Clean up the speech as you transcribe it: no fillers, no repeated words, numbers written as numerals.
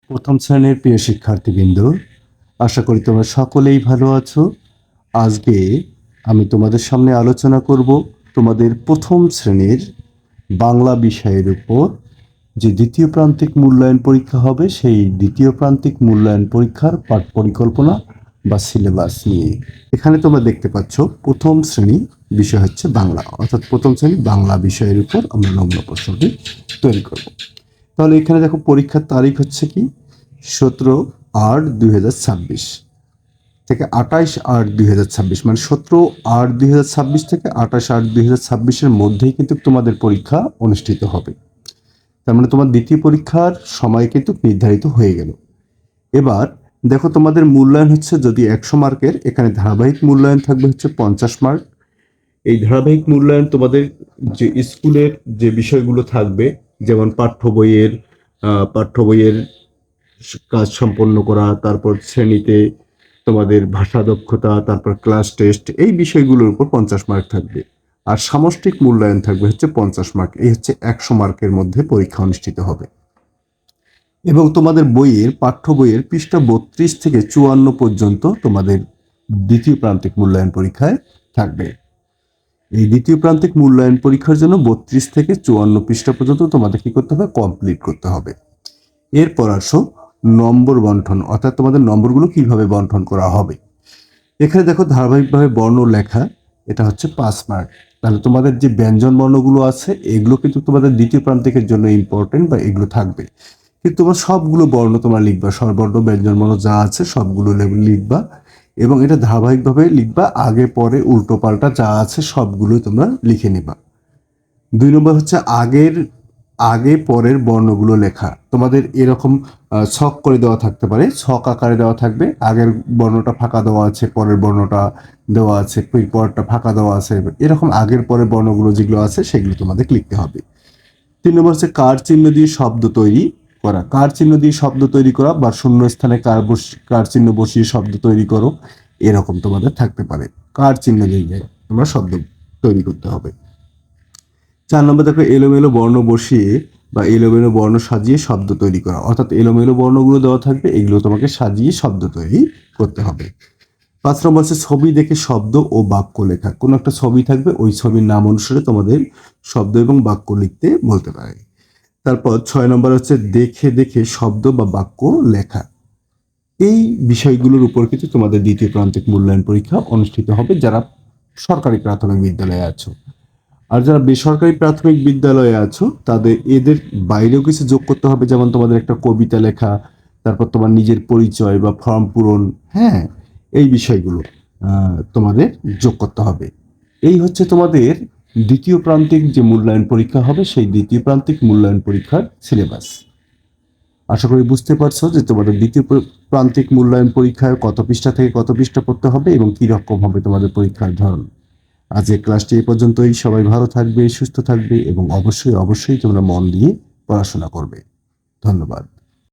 প্রথম শ্রেণীর প্রিয় শিক্ষার্থীবৃন্দ, আশা করি তোমরা সকলেই ভালো আছো। আজকে আমি তোমাদের সামনে আলোচনা করব তোমাদের প্রথম শ্রেণীর বাংলা বিষয়ের উপর যে দ্বিতীয় প্রান্তিক মূল্যায়ন পরীক্ষা হবে, সেই দ্বিতীয় প্রান্তিক মূল্যায়ন পরীক্ষার পাঠ পরিকল্পনা বা সিলেবাস নিয়ে। এখানে তোমরা দেখতে পাচ্ছ প্রথম শ্রেণী বিষয় হচ্ছে বাংলা, অর্থাৎ প্রথম শ্রেণী বাংলা বিষয়ের উপর আমরা নমুনা প্রশ্নটি তৈরি করব। তাহলে এখানে দেখো পরীক্ষার তারিখ হচ্ছে কি 17/8/2026 থেকে 28/8/2026, মানে 17/8/2026 থেকে 28/8/2026 মধ্যেই কিন্তু তোমাদের পরীক্ষা অনুষ্ঠিত হবে। তার মানে তোমার দ্বিতীয় পরীক্ষার সময় কিন্তু নির্ধারিত হয়ে গেল। এবার দেখো তোমাদের মূল্যায়ন হচ্ছে যদি 100 মার্কের, এখানে ধারাবাহিক মূল্যায়ন থাকবে হচ্ছে 50 মার্ক। এই ধারাবাহিক মূল্যায়ন তোমাদের যে স্কুলের যে বিষয়গুলো থাকবে, যেমন পাঠ্য বইয়ের কাজ সম্পন্ন করা, তারপর শ্রেণীতে তোমাদের ভাষা দক্ষতা, তারপর ক্লাস টেস্ট, এই বিষয়গুলোর উপর 50 মার্ক থাকবে। আর সামষ্টিক মূল্যায়ন থাকবে হচ্ছে 50 মার্ক। এই হচ্ছে 100 মার্কের মধ্যে পরীক্ষা অনুষ্ঠিত হবে। এবং তোমাদের পাঠ্য বইয়ের পৃষ্ঠা 32 থেকে 54 পর্যন্ত তোমাদের দ্বিতীয় প্রান্তিক মূল্যায়ন পরীক্ষায় থাকবে। এই দ্বিতীয় প্রান্তিক মূল্যায়ন পরীক্ষার জন্য 32 থেকে 54 পৃষ্ঠা পর্যন্ত তোমাদের কি করতে হবে? কমপ্লিট করতে হবে। এরপর আসো নম্বর বন্টন, অর্থাৎ তোমাদের নম্বরগুলো কিভাবে বন্টন করা হবে। এখানে দেখো ধারাবাহিকভাবে বর্ণ লেখা, এটা হচ্ছে 5 মার্ক। তাহলে তোমাদের যে ব্যঞ্জন বর্ণগুলো আছে এগুলো কিন্তু তোমাদের দ্বিতীয় প্রান্তিকের জন্য ইম্পর্টেন্ট, বা এগুলো থাকবে। কিন্তু তোমার সবগুলো বর্ণ তোমরা লিখবা, স্বরবর্ণ ব্যঞ্জন বর্ণ যা আছে সবগুলো লিখবা, এবং এটা ধারাবাহিকভাবে লিখবা, আগে পরে উল্টো পাল্টা যা আছে সবগুলো তোমরা লিখে নিবা। 2 নম্বর হচ্ছে আগে পরের বর্ণগুলো লেখা। তোমাদের এরকম ছক করে দেওয়া থাকতে পারে, ছক আকারে দেওয়া থাকবে, আগের বর্ণটা ফাঁকা দেওয়া আছে, পরের বর্ণটা দেওয়া আছে, পরেরটা ফাঁকা দেওয়া আছে, এরকম আগের পরের বর্ণগুলো যেগুলো আছে সেগুলো তোমাদের লিখতে হবে। 3 নম্বর হচ্ছে কার চিহ্ন দিয়ে শব্দ তৈরি করা। কার চিহ্ন দিয়ে শব্দ তৈরি করা বা শূন্য স্থানে কার চিহ্ন বসিয়ে শব্দ তৈরি করো, এরকম তোমাদের থাকতে পারে। কার চিহ্ন দিয়ে তোমরা শব্দ তৈরি করতে হবে। 4 নম্বর দেখো এলোমেলো বর্ণ বসিয়ে বা এলোমেলো বর্ণ সাজিয়ে শব্দ তৈরি করা, অর্থাৎ এলোমেলো বর্ণগুলো দেওয়া থাকবে, এগুলো তোমাকে সাজিয়ে শব্দ তৈরি করতে হবে। 5 নম্বর হচ্ছে ছবি দেখে শব্দ ও বাক্য লেখা। কোনো একটা ছবি থাকবে, ওই ছবির নাম অনুসারে তোমাদের শব্দ এবং বাক্য লিখতে বলতে পারে। তারপর 6 নম্বর হচ্ছে দেখে দেখে শব্দ বা বাক্য লেখা। এই বিষয়গুলোর উপর কিন্তু তোমাদের দ্বিতীয় প্রান্তিক মূল্যায়ন পরীক্ষা অনুষ্ঠিত হবে যারা সরকারি প্রাথমিক বিদ্যালয়ে আছো। আর যারা বেসরকারি প্রাথমিক বিদ্যালয়ে আছো এদের বাইরেও কিছু যোগ করতে হবে, যেমন তোমাদের একটা কবিতা লেখা, তারপর তোমার নিজের পরিচয় বা ফর্ম পূরণ, হ্যাঁ, এই বিষয়গুলো তোমাদের যোগ করতে হবে। এই হচ্ছে তোমাদের দ্বিতীয় প্রান্তিক যে মূল্যায়ন পরীক্ষা হবে, সেই দ্বিতীয় প্রান্তিক মূল্যায়ন পরীক্ষার সিলেবাস। আশা করি বুঝতে পারছো যে তোমাদের দ্বিতীয় প্রান্তিক মূল্যায়ন পরীক্ষায় কত পৃষ্ঠা থেকে কত পৃষ্ঠা পড়তে হবে এবং কি রকম হবে তোমাদের পরীক্ষার ধরন। আজকের ক্লাসটি এই পর্যন্তই। সবাই ভালো থাকবে, সুস্থ থাকবে এবং অবশ্যই তোমরা মন দিয়ে পড়াশোনা করবে। ধন্যবাদ।